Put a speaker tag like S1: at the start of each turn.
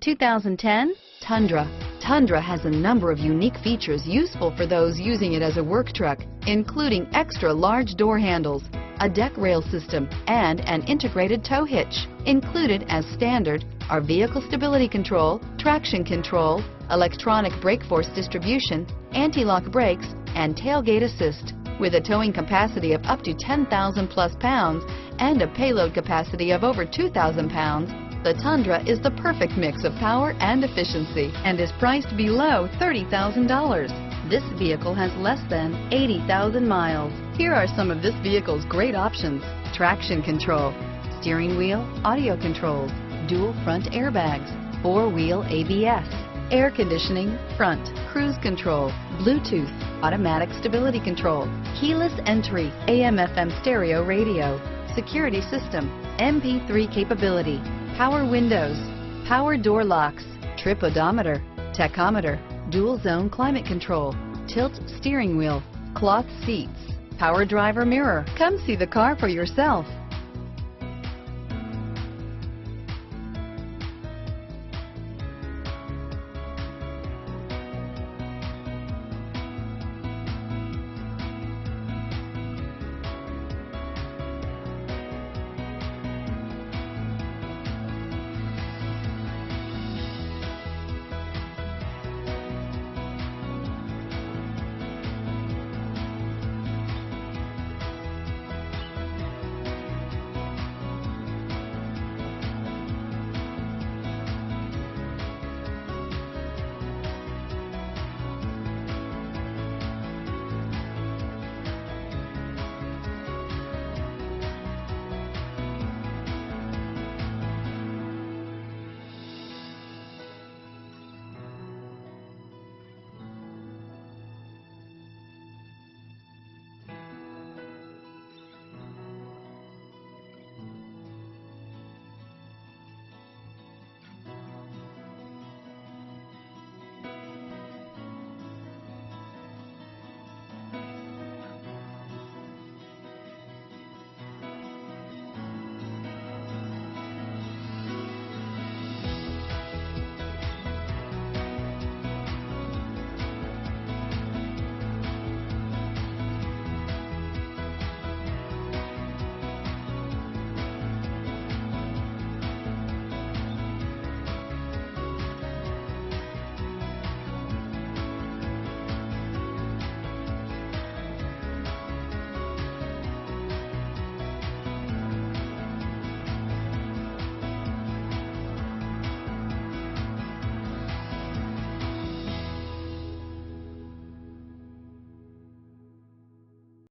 S1: 2010 Tundra. Tundra has a number of unique features useful for those using it as a work truck, including extra large door handles, a deck rail system, and an integrated tow hitch. Included as standard are vehicle stability control, traction control, electronic brake force distribution, anti-lock brakes, and tailgate assist. With a towing capacity of up to 10,000 plus pounds and a payload capacity of over 2,000 pounds, the Tundra is the perfect mix of power and efficiency and is priced below $30,000. This vehicle has less than 80,000 miles. Here are some of this vehicle's great options: traction control, steering wheel audio controls, dual front airbags, four-wheel ABS, air conditioning, front, cruise control, Bluetooth, automatic stability control, keyless entry, AM/FM stereo radio, security system, MP3 capability, power windows, power door locks, trip odometer, tachometer, dual zone climate control, tilt steering wheel, cloth seats, power driver mirror. Come see the car for yourself.